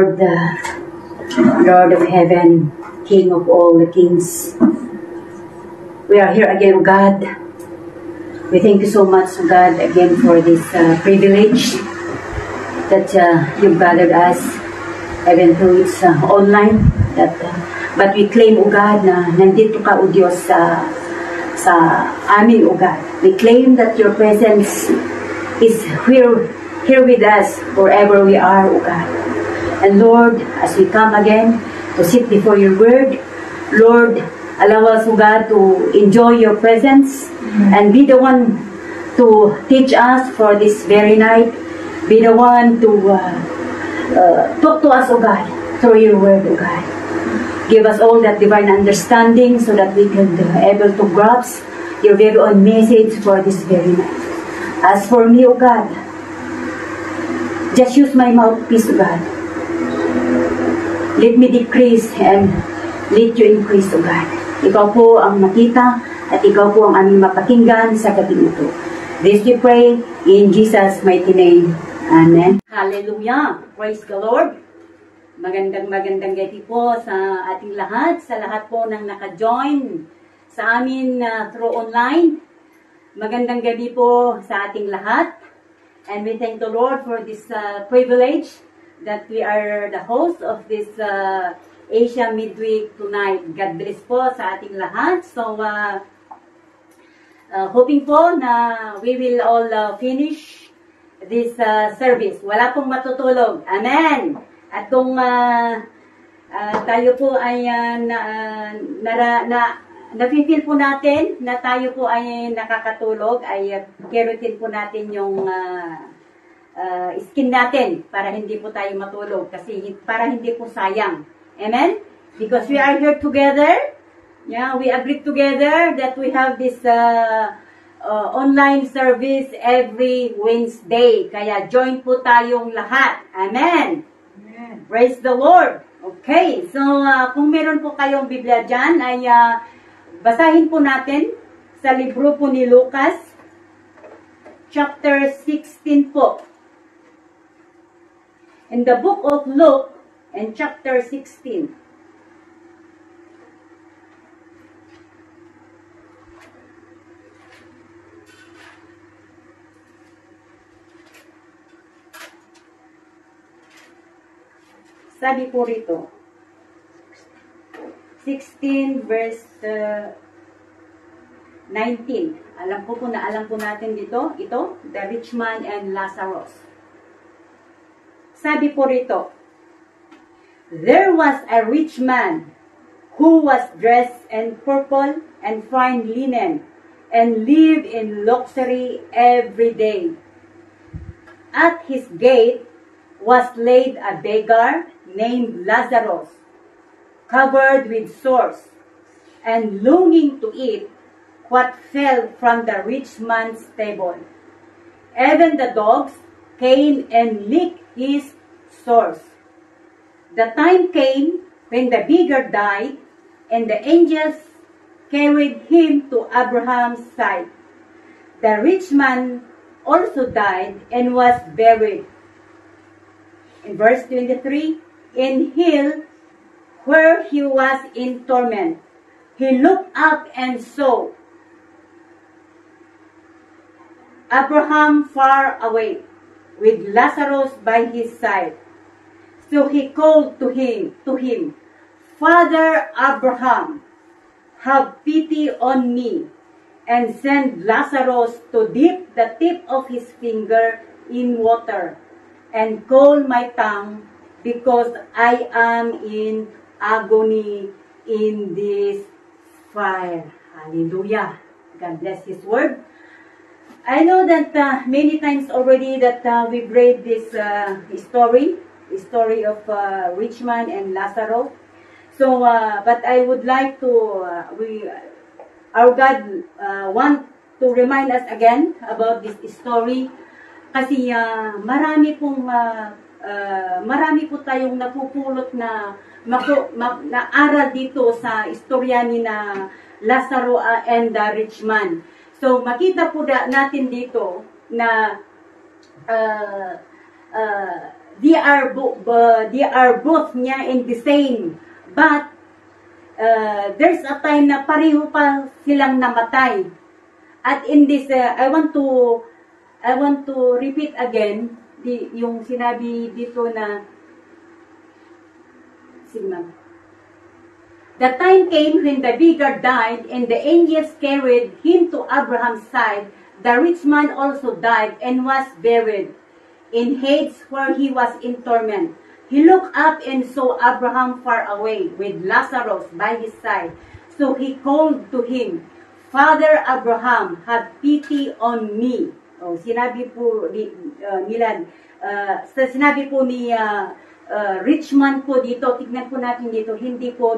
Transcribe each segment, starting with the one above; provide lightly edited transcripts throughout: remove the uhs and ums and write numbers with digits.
The Lord of heaven, King of all the kings, we are here again, O God. We thank you so much, O God, again for this privilege that you've gathered us, even though it's online. But we claim, O God, na nandito ka, O Diyos, sa amin, O God. We claim that your presence is here with us wherever we are, O God. And Lord, as we come again to sit before your word, Lord, allow us, O God, to enjoy your presence and be the one to teach us for this very night. Be the one to talk to us, O God, through your word, O God. Give us all that divine understanding so that we can be able to grasp your very own message for this very night. As for me, O God, just use my mouthpiece, O God. Let me decrease and let you increase, O God. Ikaw po ang makita at ikaw po ang aming mapakinggan sa gabi ito. This we pray in Jesus' mighty name. Amen. Hallelujah! Praise the Lord! Magandang gabi po sa ating lahat, sa lahat po ng naka-join sa amin through online. Magandang gabi po sa ating lahat. And we thank the Lord for this privilege that we are the host of this Asia Midweek tonight. God bless po sa ating lahat. So, hoping po na we will all finish this service. Wala pong matutulog. Amen! At kung tayo po ay nafe-feel po natin na tayo po ay nakakatulog, ay kerotin po natin yung skin natin para hindi po tayo matulog, kasi para hindi po sayang. Amen? Because we are here together. Yeah, we agreed together that we have this online service every Wednesday. Kaya join po tayong lahat. Amen? Amen. Praise the Lord. Okay, so kung meron po kayong Biblia dyan, ay basahin po natin sa libro po ni Lucas, chapter 16 po. In the book of Luke, in chapter 16. Sabi po rito, 16 verse 19. Alam po natin dito, ito, the rich man and Lazarus. Sabi po rito, there was a rich man who was dressed in purple and fine linen and lived in luxury every day. At his gate was laid a beggar named Lazarus, covered with sores, and longing to eat what fell from the rich man's table. Even the dogs came and licked his sores. The time came when the beggar died, and the angels carried him to Abraham's side. The rich man also died and was buried. In verse 23, in hell, where he was in torment, he looked up and saw Abraham far away, with Lazarus by his side. So he called to him, Father Abraham, have pity on me, and send Lazarus to dip the tip of his finger in water, and cool my tongue, because I am in agony in this fire. Hallelujah. God bless his word. I know that many times already that we've read this story of rich man and Lazarus. So, but I would like to, our God want to remind us again about this story, kasi marami po tayong napupulot na aral dito sa istorya ni na Lazarus and the rich man. So, makita po natin dito na they are both niya in the same. But there's a time na pareho pa silang namatay. At in this, I want to repeat again yung sinabi dito na the time came when the beggar died, and the angels carried him to Abraham's side. The rich man also died and was buried in Hades, where he was in torment. He looked up and saw Abraham far away, with Lazarus by his side. So he called to him, Father Abraham, have pity on me. Oh, sinabi po sinabi po ni rich man po dito, tignan po natin dito, hindi po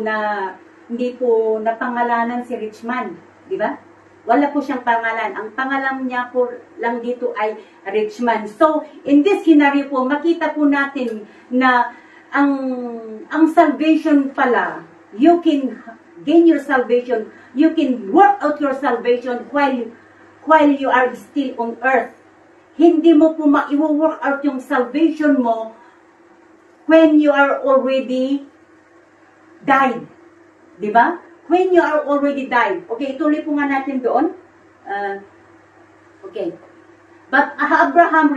napangalanan si rich man, di ba? Wala po siyang pangalan. Ang pangalan niya po lang dito ay rich man. So, in this scenario po, makita po natin na ang salvation pala, you can gain your salvation, you can work out your salvation while you are still on earth. Hindi mo po ma-work out yung salvation mo when you are already died. Diba? When you are already died. Okay, ituloy po nga natin doon. Okay. But Abraham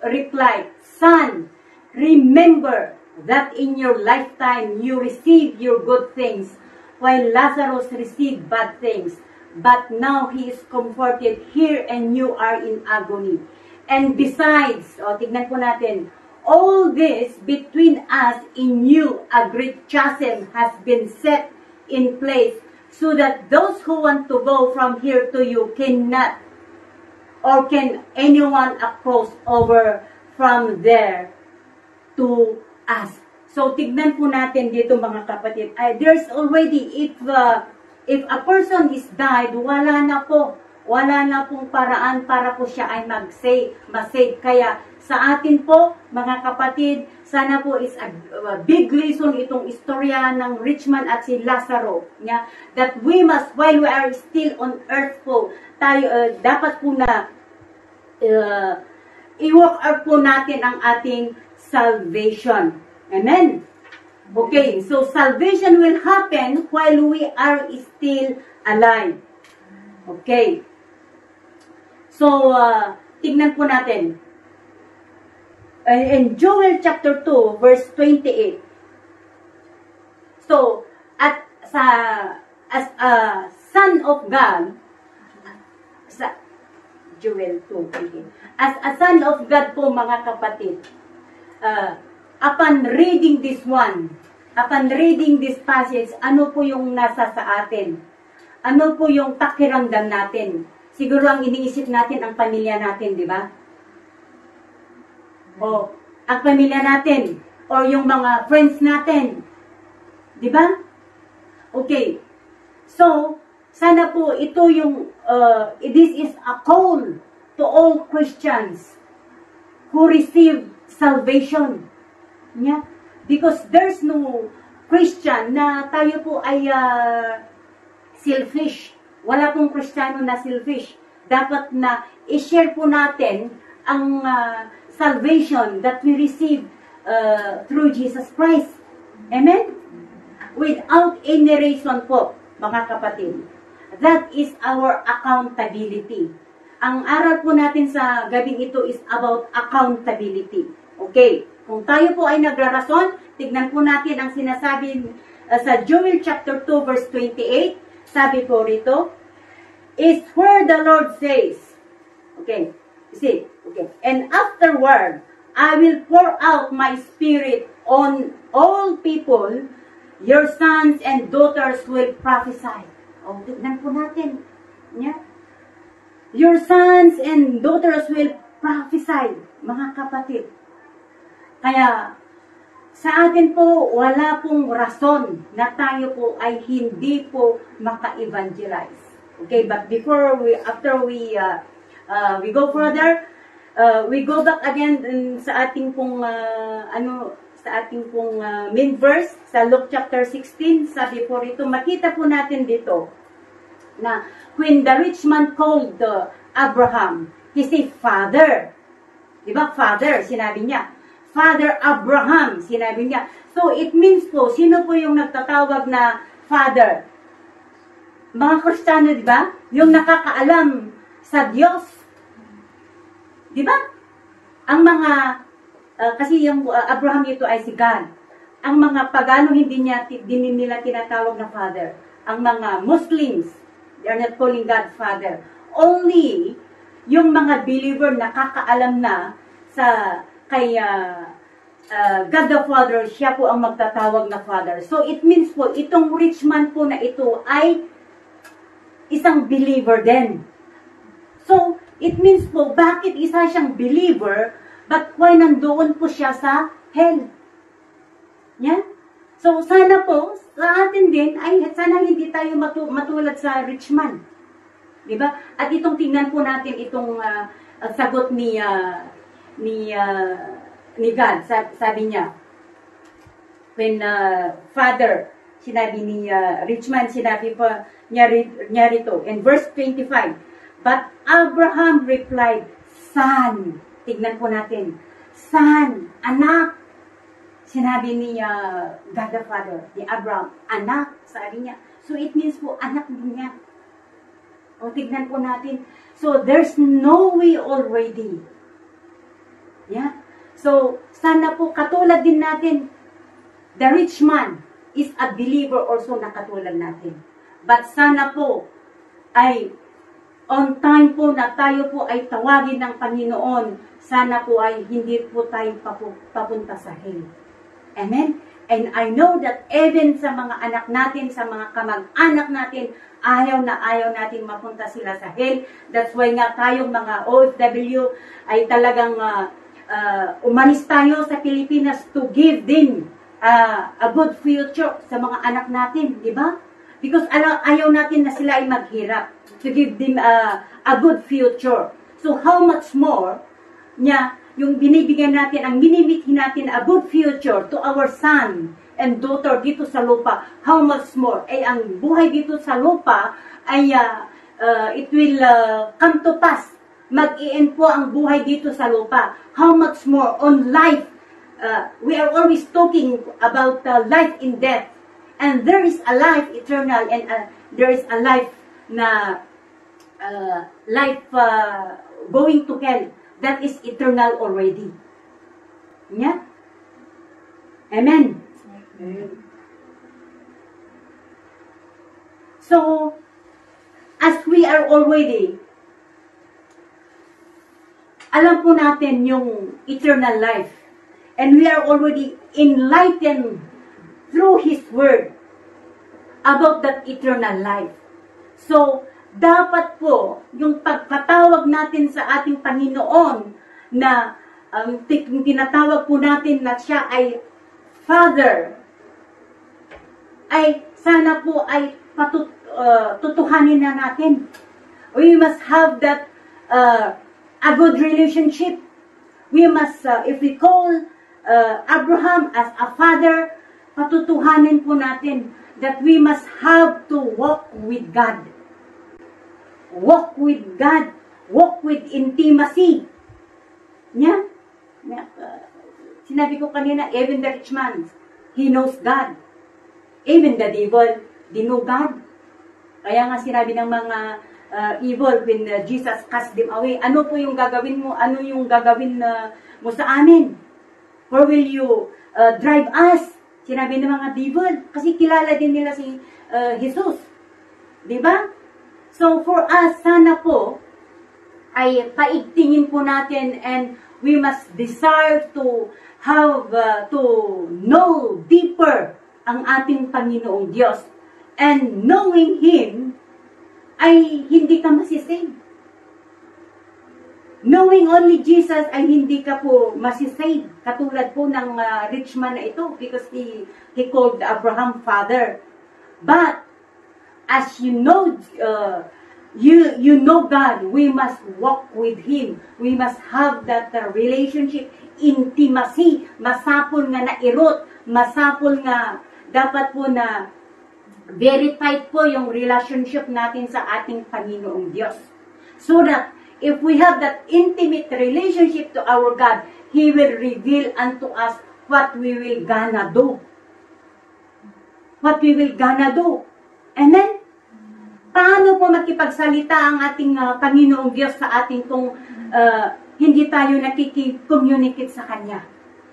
replied, Son, remember that in your lifetime you received your good things, while Lazarus received bad things. But now he is comforted here and you are in agony. And besides, tignan po natin, all this between us in you, a great chasm has been set in place, so that those who want to go from here to you cannot, or can anyone cross over from there to us. So, tignan po natin dito mga kapatid. There's already, if a person is died, wala na pong paraan para po siya ay mag-save. Kaya, sa atin po, mga kapatid, sana po is a big lesson itong istorya ng rich man at si Lazaro. That we must, while we are still on earth po, tayo, dapat po na i-work out po natin ang ating salvation. Amen? Okay, so salvation will happen while we are still alive. Okay. So, tignan po natin. In Joel chapter 2, verse 28. So, as a son of God, Joel 2, okay. As a son of God po mga kapatid, upon reading this passage, ano po yung nasa sa atin? Ano po yung pakiramdam natin? Siguro ang iniisip natin ang pamilya natin, di ba? O ang pamilya natin, o yung mga friends natin. Di ba? Okay. So, sana po ito yung, this is a call to all Christians who receive salvation. Yeah? Because there's no Christian na tayo po ay selfish. Wala pong Kristiyano na selfish. Dapat na i-share po natin ang salvation that we receive through Jesus Christ. Amen? Without any reason po, mga kapatid. That is our accountability. Ang aral po natin sa gabing ito is about accountability. Okay. Kung tayo po ay nagrarason, tignan po natin ang sinasabi sa Joel chapter 2 verse 28. Sabi po rito, is where the Lord says, okay, see, okay, and afterward, I will pour out my spirit on all people, your sons and daughters will prophesy. O, tignan po natin. Yeah? Your sons and daughters will prophesy, mga kapatid. Kaya, sa atin po, wala pong rason na tayo po ay hindi po maka-evangelize. Okay, but after we go further, we go back again sa ating pong, main verse, sa Luke chapter 16, sabi po rito, makita po natin dito, na when the rich man called Abraham, he said, Father. Diba? Father, sinabi niya. Father Abraham, sinabi niya. So, it means po, sino po yung nagtatawag na Father? Mga Kristiyano, di ba? Yung nakakaalam sa Diyos. Di ba? Ang mga, kasi yung Abraham ito ay si God. Ang mga pagano hindi nila tinatawag na Father. Ang mga Muslims, they are not calling God Father. Only yung mga believer nakakaalam na sa kay God the Father, siya po ang magtatawag na Father. So it means po, itong rich man po na ito ay isang believer din. So it means po, bakit isa siyang believer, but why nandoon po siya sa hell? Yeah? So sana po, sa atin din, ay sana hindi tayo matulad sa rich man. Diba? At itong tingnan po natin itong sagot ni God. Sabi niya, when Father, sinabi ni rich man, sinabi pa niya rito, in verse 25, but Abraham replied, Son, tignan po natin, Son, anak, sinabi ni God the Father, ni Abraham, anak, sabi niya. So it means po, anak din niya. O tignan po natin. So there's no way already. Yeah? So, sana po katulad din natin, the rich man is a believer also na katulad natin. But sana po ay on time po na tayo po ay tawagin ng Panginoon. Sana po ay hindi po tayo papunta sa hell. Amen? And I know that even sa mga anak natin, sa mga kamag-anak natin, ayaw natin mapunta sila sa hell. That's why nga tayong mga OFW ay talagang umalis tayo sa Pilipinas to give them a good future sa mga anak natin, di ba? Because ayaw natin na sila ay maghirap, to give them a good future. So how much more niya yung binibigyan natin, ang minimithi natin a good future to our son and daughter dito sa lupa, how much more? Ay ang buhay dito sa lupa ay it will come to pass. Mag-i-end po ang buhay dito sa lupa. How much more on life? We are always talking about life in death. And there is a life eternal and there is a life na going to hell. That is eternal already. Yeah? Amen. So, as we are already, alam po natin yung eternal life. And we are already enlightened through His Word about that eternal life. So, dapat po, yung pagkatawag natin sa ating Panginoon na tinatawag po natin na siya ay Father, ay sana po ay tutuhanin na natin. We must have that a good relationship. We must, if we call Abraham as a father, patutuhanin po natin that we must have to walk with God. Walk with God. Walk with intimacy. Yeah? Sinabi ko kanina, even the rich man, he knows God. Even the devil, they know God. Kaya nga sinabi ng mga evil when Jesus cast them away, ano po yung gagawin mo? Ano yung gagawin mo sa amin? Where will you drive us? Sinabi ng mga devil. Kasi kilala din nila si Jesus. Diba? So for us, sana po, ay paigtingin po natin and we must desire to have, to know deeper ang ating Panginoong Diyos. And knowing Him, ay hindi ka masisave. Knowing only Jesus ay hindi ka po masisave. Katulad po ng rich man na ito because he called Abraham father. But as you know, you know God, we must walk with Him. We must have that relationship, intimacy. Masapol nga na irot, masapol nga dapat po na very tight po yung relationship natin sa ating Panginoong Diyos. So that if we have that intimate relationship to our God, He will reveal unto us what we will gonna do. What we will gonna do. Amen? Paano po makipagsalita ang ating Panginoong Diyos sa ating kung hindi tayo nakikicommunicate sa Kanya?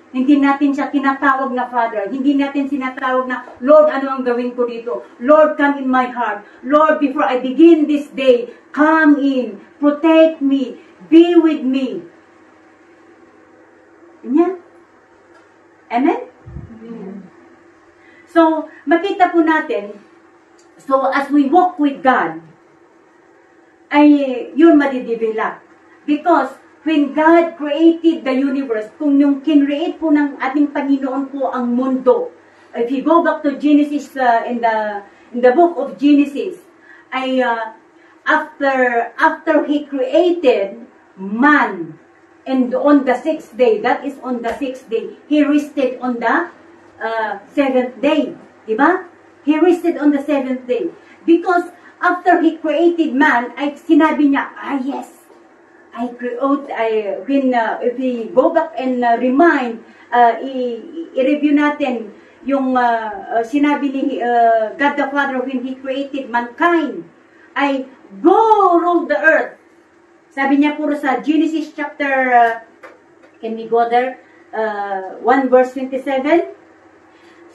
Hindi natin siya tinatawag na Father. Hindi natin sinatawag na, Lord, ano ang gawin ko dito? Lord, come in my heart. Lord, before I begin this day, come in, protect me, be with me. Ganyan. Amen? So, makita po natin, so as we walk with God, ay yun madidevelop. Because when God created the universe, kung yung kinreate po ng ating Panginoon po ang mundo, if you go back to Genesis, in the book of Genesis, ay after He created man, and on the 6th day, that is on the 6th day, He rested on the 7th day. Diba? He rested on the 7th day. Because after He created man, ay sinabi niya, yes, if we go back and remind, i-review natin yung sinabi ni God the Father when He created mankind, ay go rule the earth. Sabi niya puro sa Genesis chapter, can we go there? 1 verse 27.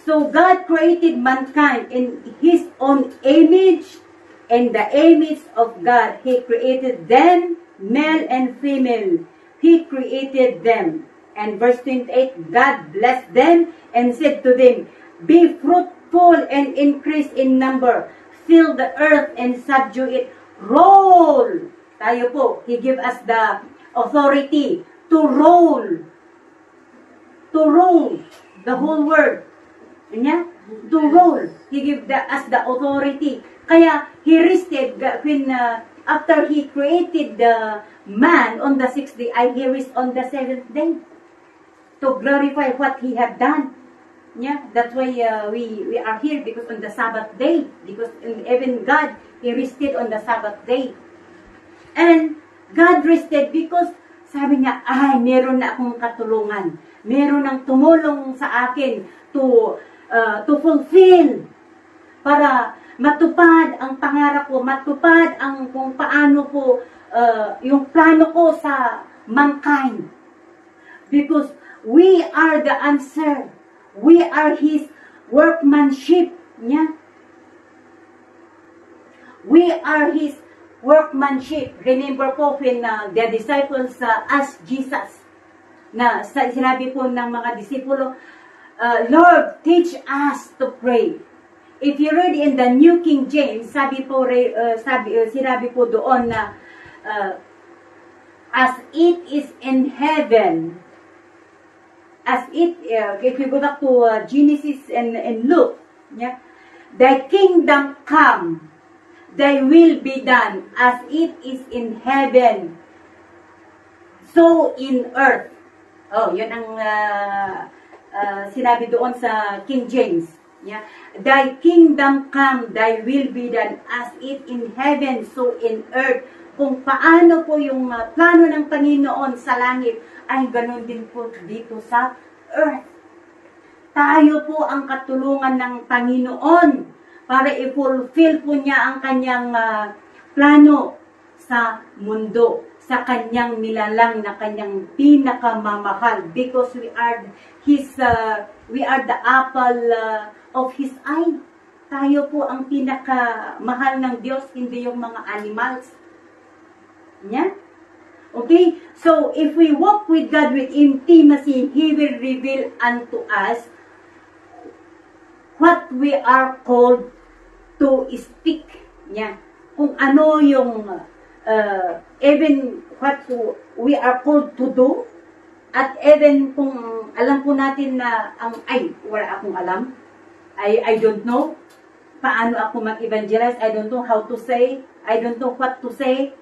So God created mankind in His own image, and the image of God He created them, male and female, He created them. And verse 28, God blessed them and said to them, be fruitful and increase in number, fill the earth and subdue it, rule. Tayo po, He give us the authority to rule the whole world. Kanya? To rule. He give us the authority. Kaya, He rested when, after He created the man on the 6th day, He rest on the 7th day to glorify what He had done. Yeah, that's why we are here, because on the Sabbath day, because even God, He rested on the Sabbath day. And God rested because sabi niya, meron na akong katulungan. Meron nang tumulong sa akin to fulfill, para matupad ang pangarap ko, matupad ang kung paano po yung plano ko sa mankind. Because we are the answer. We are His workmanship. Yeah? We are His workmanship. Remember po when the disciples asked Jesus, na sinabi po ng mga disipulo, Lord, teach us to pray. If you read in the New King James, sinabi po doon na as it is in heaven, as it, if you go back to Genesis and Luke, yeah, thy kingdom come, thy will be done as it is in heaven, so in earth. Oh, yun ang sinabi doon sa King James. Yeah. Thy kingdom come, thy will be done as it in heaven, so in earth. Kung paano po yung plano ng Panginoon sa langit, ay ganun din po dito sa earth. Tayo po ang katulungan ng Panginoon para i-fulfill po niya ang kanyang plano sa mundo, sa kanyang nilalang na kanyang pinakamamahal, because we are the apple of His eye. Tayo po ang pinakamahal ng Diyos, hindi yung mga animals. Yeah? Okay? So, if we walk with God with intimacy, He will reveal unto us what we are called to speak. Yeah. Kung ano yung even what we are called to do, at even kung alam po natin na wala akong alam, I don't know paano ako mag-evangelize, I don't know how to say, I don't know what to say,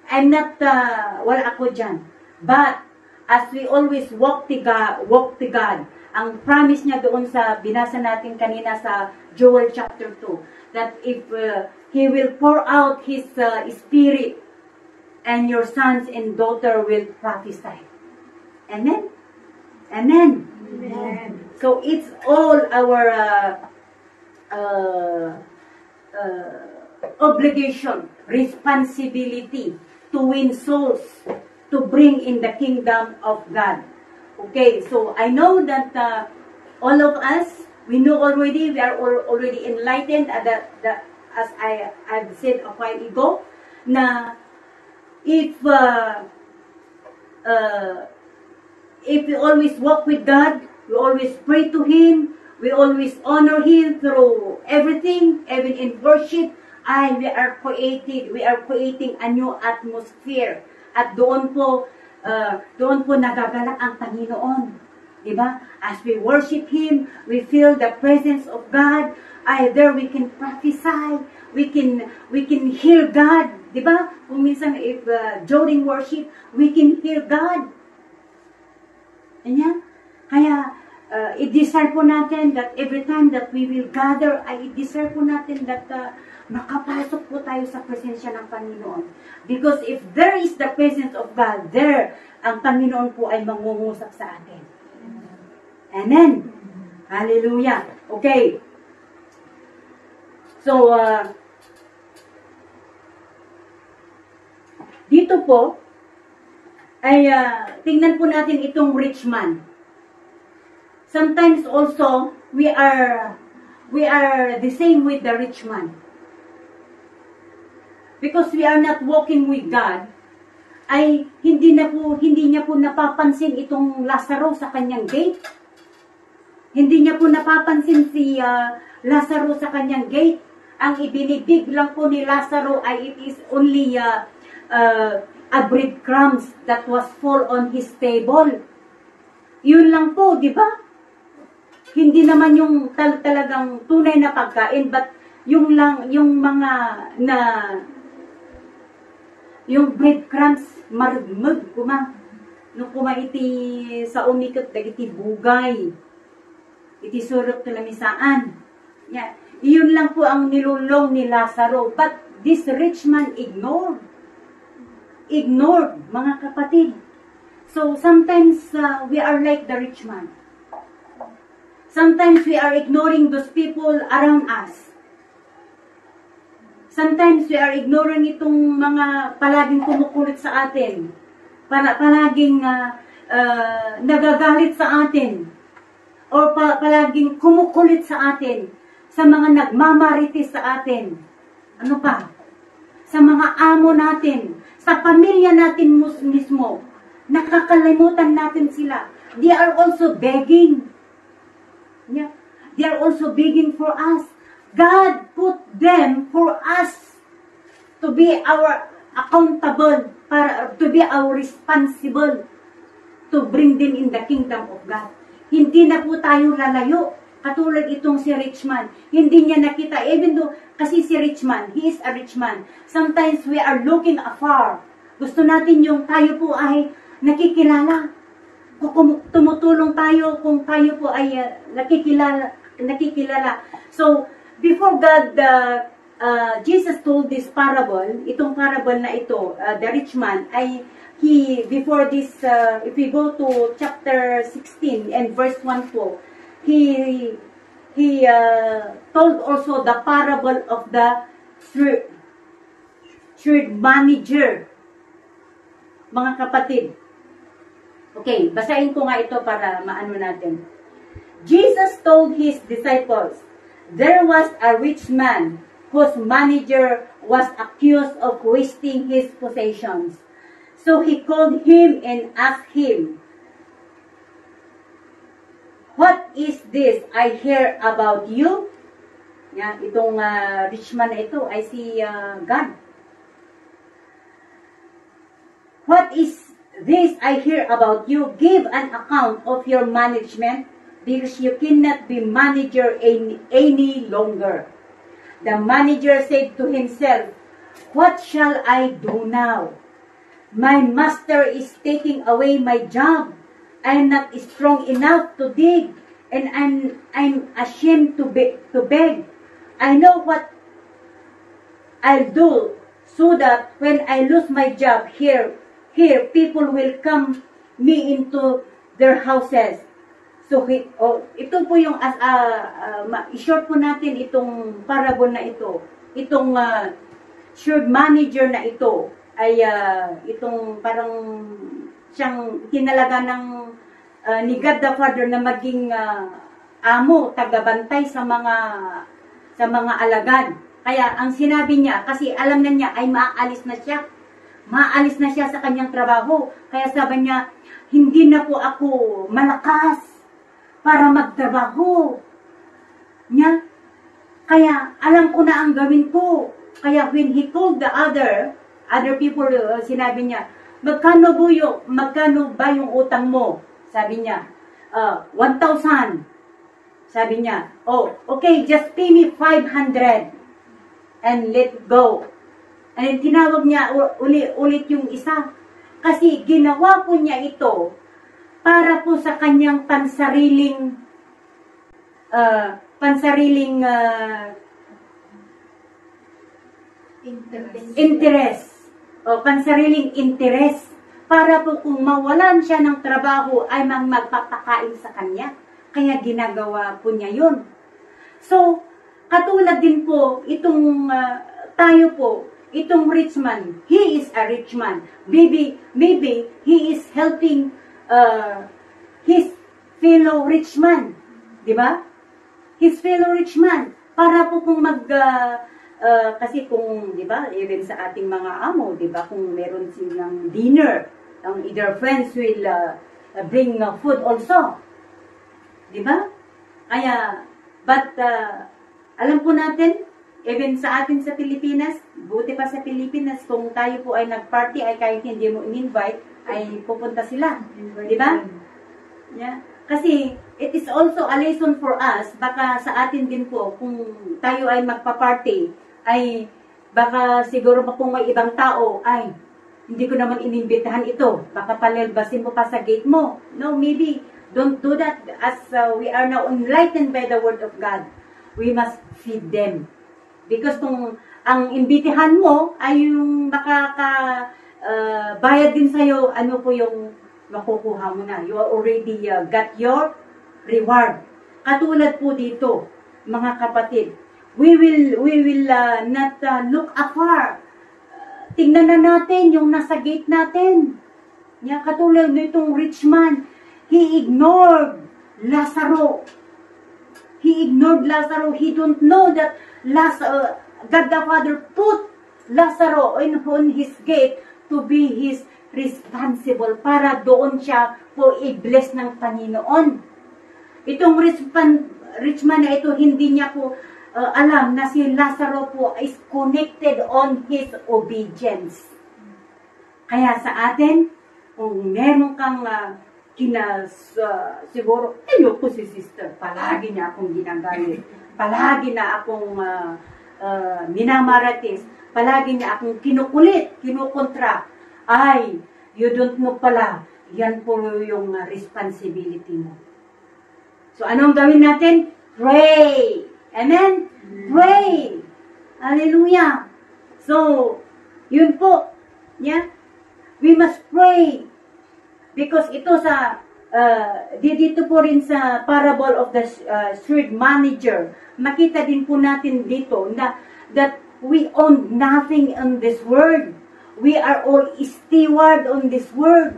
I'm not, wala ako dyan. But, as we always walk to God, ang promise niya doon sa binasa natin kanina sa Joel chapter 2, that if He will pour out His Spirit and your sons and daughter will prophesy. Amen? Amen. Amen. So it's all our obligation, responsibility to win souls, to bring in the kingdom of God. Okay, so I know that all of us, we know already, we are already enlightened, as I've said a while ago, na if we always walk with God, we always pray to Him, we always honor Him through everything, even in worship, we are creating a new atmosphere. At doon po nagagalak ang Panginoon. Diba? As we worship Him, we feel the presence of God. Either we can prophesy, we can hear God. Diba? Kung minsan, if during worship, we can hear God. Kanya? Kaya, i-desire po natin that every time that we will gather, i-desire po natin that makapasok po tayo sa presensya ng Panginoon. Because if there is the presence of God, there, ang Panginoon po ay mangungusap sa atin. Amen. Hallelujah. Okay. So, dito po, ay tingnan po natin itong rich man. Sometimes also, we are the same with the rich man. Because we are not walking with God, ay hindi niya po napapansin itong Lazaro sa kanyang gate. Hindi niya po napapansin si Lazaro sa kanyang gate. Ang ibinibig lang po ni Lazaro ay it is only a breadcrumbs that was fall on his table. Yun lang po, di ba? Hindi naman yung talagang tunay na pagkain, but yung mga yung breadcrumbs, marugmug, nung kumaiti sa umikot, dagiti bugay, iti surot tulamisaan. Yeah. Iyon lang po ang nilulong ni Lazaro, but this rich man ignored, mga kapatid. So, sometimes we are like the rich man. Sometimes we are ignoring those people around us. Sometimes we are ignoring itong mga palaging kumukulit sa atin. Palaging nagagalit sa atin. Or palaging kumukulit sa atin. Sa mga nagmamarites sa atin. Ano pa? Sa mga amo natin. Sa pamilya natin mismo. Nakakalimutan natin sila. They are also begging. Yeah. They are also begging for us. God put them for us to be our accountable, to be our responsible to bring them in the kingdom of God. Hindi na po tayo lalayo. Katulad itong si rich man. Hindi niya nakita, even though, kasi si rich man, he is a rich man. Sometimes we are looking afar. Gusto natin yung tayo po ay nakikilala. Tumutulong tayo kung tayo po ay nakikilala. So, before God, Jesus told this parable, itong parable na ito, the rich man, before this, if we go to chapter 16 and verse 1 po, he told also the parable of the shrewd manager. Mga kapatid. Okay, basahin ko nga ito para maano natin. Jesus told his disciples, there was a rich man whose manager was accused of wasting his possessions. So he called him and asked him, what is this I hear about you? Yan, itong rich man na ito ay si God. What is this I hear about you? Give an account of your management, because you cannot be manager any longer. The manager said to himself, what shall I do now? My master is taking away my job. I am not strong enough to dig, and I'm ashamed to beg. I know what I'll do so that when I lose my job here people will come me into their houses. So, ito po yung, i-short po natin itong parable na ito. Itong assured manager na ito ay itong parang siyang kinalaga ng ni God the Father na maging amo, tagabantay sa mga alagad. Kaya ang sinabi niya, kasi alam na niya ay maaalis na siya. Maalis na siya sa kanyang trabaho. Kaya sabi niya, hindi na po ako malakas para magtrabaho. Niya? Kaya alam ko na ang gawin ko. Kaya when he told the other people, sinabi niya, magkano ba yung utang mo? Sabi niya, 1,000. Sabi niya, oh, okay, just pay me 500 and let go. And tinawag niya ulit yung isa. Kasi ginawa po niya ito para po sa kanyang pansariling interest. O pansariling interest. Para po kung mawalan siya ng trabaho ay magpapakain sa kanya. Kaya ginagawa po niya yun. So, katulad din po, itong tayo po, itong rich man, he is a rich man. Maybe he is helping his fellow rich man. Di ba? His fellow rich man. Para po kung kasi kung, di ba, even sa ating mga amo, di ba, kung meron silang dinner, either friends will bring food also. Di ba? Kaya, but, alam po natin, even sa atin sa Pilipinas, buti pa sa Pilipinas, kung tayo po ay nag-party, ay kahit hindi mo in-invite, ay pupunta sila. Di ba? Yeah. Kasi, it is also a lesson for us, baka sa atin din po, kung tayo ay magpa-party, ay baka siguro kung may ibang tao, ay, hindi ko naman inimbitahan ito. Baka palilbasin mo pa sa gate mo. No, maybe, don't do that as we are now enlightened by the Word of God. We must feed them. Because kung ang imbitihan mo ay yung bayad din sa'yo, ano po yung makukuha mo na. You already got your reward. Katulad po dito, mga kapatid, we will not look afar. Tingnan na natin yung nasa gate natin. Katulad nitong rich man, he ignored Lazaro. He ignored Lazaro. He don't know that God the Father put Lazaro on his gate to be his responsible para doon siya po i-bless ng Panginoon. Itong rich man na ito, hindi niya po alam na si Lazaro po is connected on his obedience. Kaya sa atin, kung meron kang siguro, po si sister, palagi niya akong ginagalit. Palagi na akong minamaratis. Palagi niya akong kinukulit, kinukontra. Ay, you don't know pala, yan po yung responsibility mo. So, anong gawin natin? Pray! Amen? Pray! Hallelujah! So, yun po. Yeah? We must pray. Because ito dito po rin sa parable of the shrewd manager, makita din po natin dito na that we own nothing in this world. We are all steward on this world.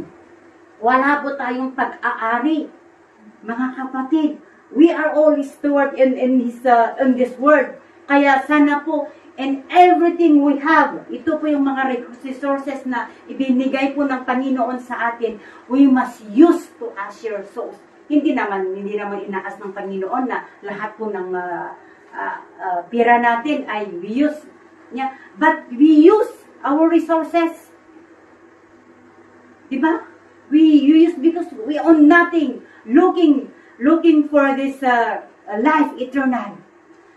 Wala po tayong pag-aari. Mga kapatid, we are all steward in this world. Kaya sana po, and everything we have, ito po yung mga resources na ibinigay po ng Panginoon sa atin, we must use to assure souls. Hindi naman inaas ng Panginoon na lahat po ng pira natin ay we use niya. But we use our resources. Diba? We use because we own nothing. Looking for this life eternal.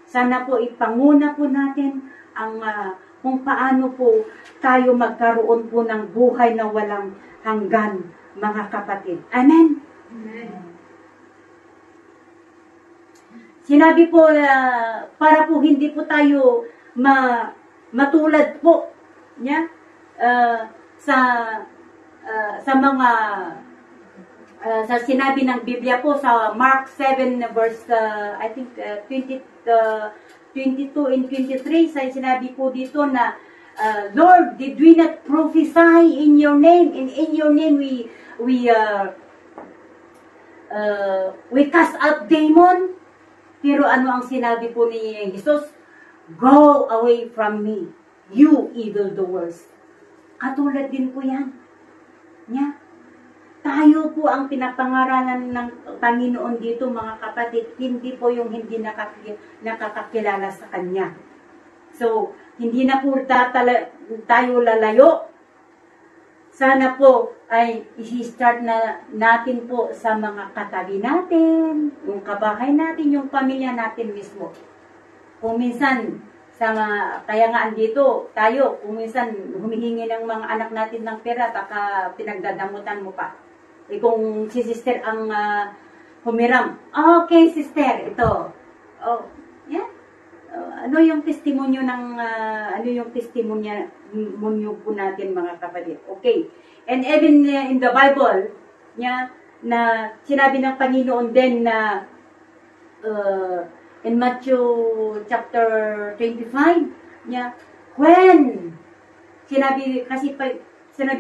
Sana po ipanguna po natin ang kung paano po tayo magkaroon po ng buhay na walang hanggan, mga kapatid. Amen? Amen. Sinabi po para po hindi po tayo matulad po niya sa mga sa sinabi ng Biblia po sa Mark 7 verse I think 22 and 23, sa sinabi po dito na Lord, did we not prophesy in your name? In your name we cast out demon. Pero ano ang sinabi po ni Jesus? Go away from me, you evildoers. Katulad din po yan. Tayo po ang pinapangaralan ng Panginoon dito, mga kapatid. Hindi po yung hindi nakakakilala sa Kanya. So, hindi na po tayo lalayo. Sana po ay i-start na natin po sa mga katabi natin, yung kabahay natin, yung pamilya natin mismo. Kung minsan, kaya nga andito tayo, kung minsan humihingi ng mga anak natin ng pera, taka pinagdadamutan mo pa. Kung si sister ang humiram, okay sister, ito. Oh, yeah. Ano yung testimonyo po natin, mga kapatid? Okay. And even in the Bible, na sinabi ng Panginoon din na in Matthew chapter 25, when sinabi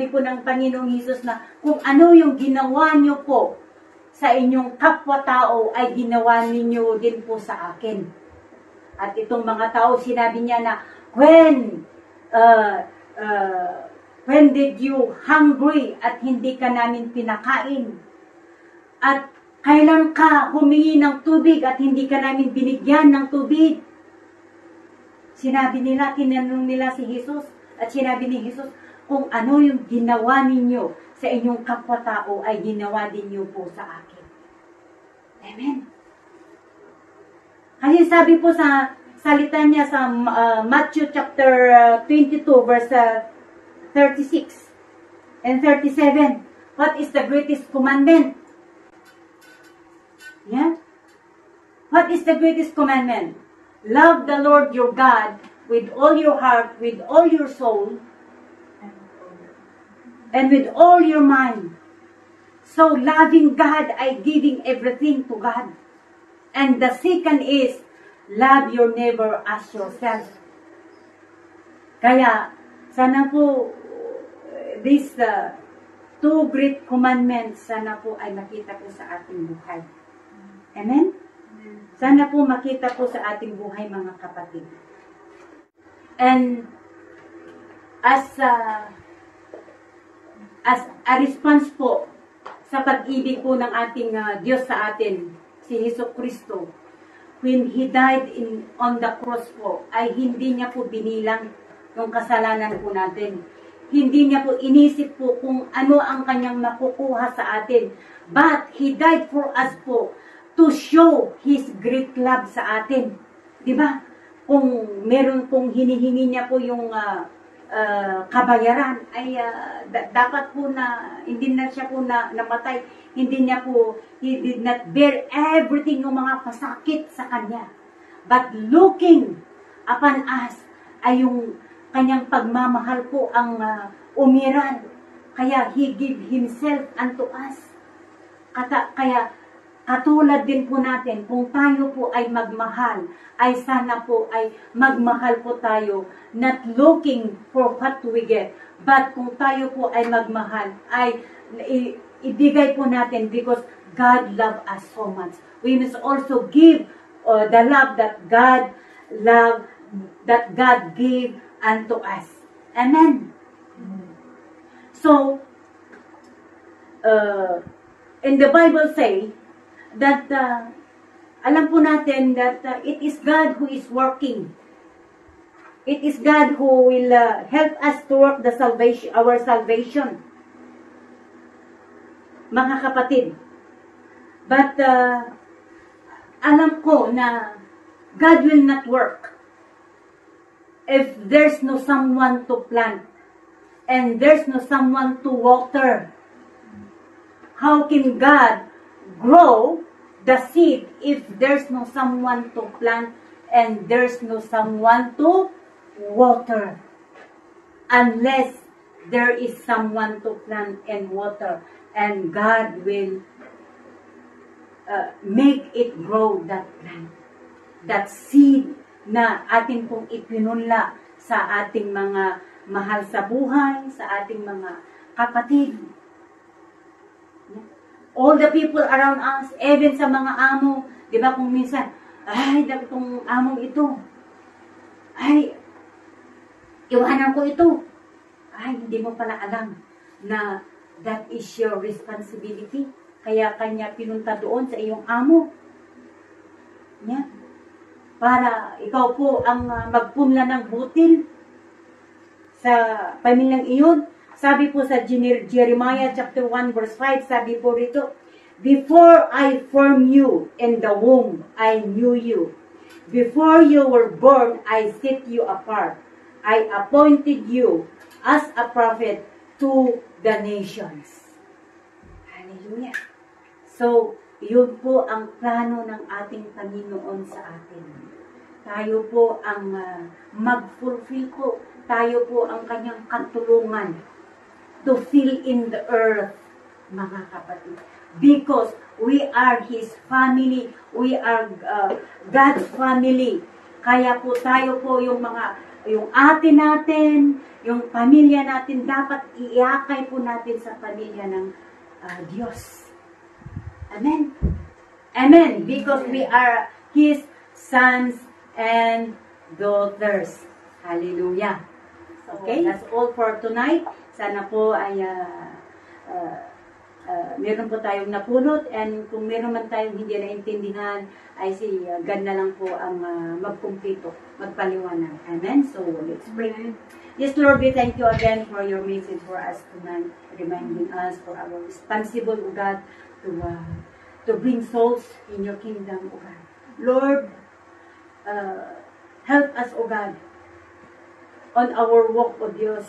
po ng Panginoong Hesus na kung ano yung ginawa nyo po sa inyong kapwa-tao ay ginawa ninyo din po sa akin. At itong mga tao, sinabi niya na when did you hungry at hindi ka namin pinakain? At kailan ka humingi ng tubig at hindi ka namin binigyan ng tubig? Sinabi nila, tinanong nila si Jesus, at sinabi ni Jesus, kung ano yung ginawa ninyo sa inyong kapwa-tao ay ginawa din niyo po sa akin. Amen. Kasi sabi po sa salita niya sa Matthew chapter 22 verse 36 and 37, what is the greatest commandment? What is the greatest commandment? Love the Lord your God with all your heart, with all your soul, and with all your mind. So loving God ay giving everything to God. And the second is, love your neighbor as yourself. Kaya, sana po, these two great commandments, sana po ay makita po sa ating buhay. Amen? Sana po makita po sa ating buhay, mga kapatid. And as a response po sa pag-ibig po ng ating Diyos sa atin, si Hesus Kristo, when He died on the cross po, ay hindi niya po binilang yung kasalanan po natin. Hindi niya po inisip po kung ano ang kanyang makukuha sa atin. But He died for us po to show His great love sa atin. Diba? Kung meron pong hinihingi niya po yung kabayaran, ay dapat po na hindi na siya po namatay. Hindi niya po, He did not bear everything ng mga pasakit sa kanya. But looking upon us, ay yung kanyang pagmamahal po ang umiran. Kaya He gave Himself unto us. Kaya katulad din po natin, kung tayo po ay magmahal, ay sana po ay magmahal po tayo, not looking for what we get. But kung tayo po ay magmahal, ay ibigay po natin because God loved us so much. We must also give the love that God gave unto us. Amen. So, in the Bible say, that alam po natin that it is God who is working. It is God who will help us to work our salvation. Mga kapatid. But alam ko na God will not work if there's no someone to plant and there's no someone to water. How can God grow the seed if there's no someone to plant and there's no someone to water? unless there is someone to plant and water, and God will make it grow, that plant, that seed na ating pong ipinunla sa ating mga mahal sa buhay, sa ating mga kapatid. All the people around us, even sa mga amo, di ba kung minsan, ay, itong among ito, ay, iwanan ko ito. Ay, hindi mo pala alam na that is your responsibility. Kaya kanya pinunta doon sa iyong amo. Yeah. Para ikaw po ang magpunla ng butil sa pamilyang iyon. Sabi po sa Jeremiah chapter 1 verse 5, sabi po rito, before I formed you in the womb, I knew you. Before you were born, I set you apart. I appointed you as a prophet to the nations. Hallelujah. So, yun po ang plano ng ating Panginoon sa atin. Tayo po ang mag-fulfill po. Tayo po ang kanyang katulungan to fill in the earth, mga kapatid. Because we are His family. We are God's family. Kaya po tayo po yung atin natin, yung pamilya natin, dapat iakay po natin sa pamilya ng Diyos. Amen. Amen. Because we are His sons and daughters. Hallelujah. Okay, that's all for tonight. Sana po ay meron po tayong napulot, and kung meron man tayong hindi naintindihan, ay si God na lang po ang magkumpleto, magpaliwanag. Amen? So, let's pray. Yes, Lord, we thank you again for your message for us tonight, reminding us for our responsible, O God, to bring souls in your kingdom, O God. Lord, help us, O God, on our walk, O Diyos,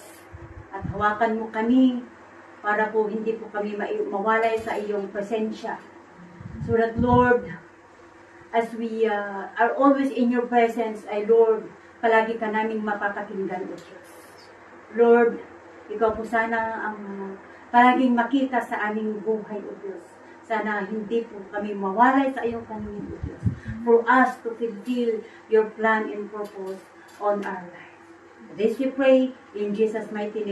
at hawakan mo kami para po hindi po kami mawalay sa iyong presensya. So that, Lord, as we are always in your presence, ay Lord, palagi ka naming mapapakinggan, O Diyos. Lord, ikaw po sana ang palaging makita sa aming buhay, O Diyos. Sana hindi po kami mawalay sa iyong paningin, O Diyos. For us to fulfill your plan and purpose on our life. This we pray in Jesus' mighty name.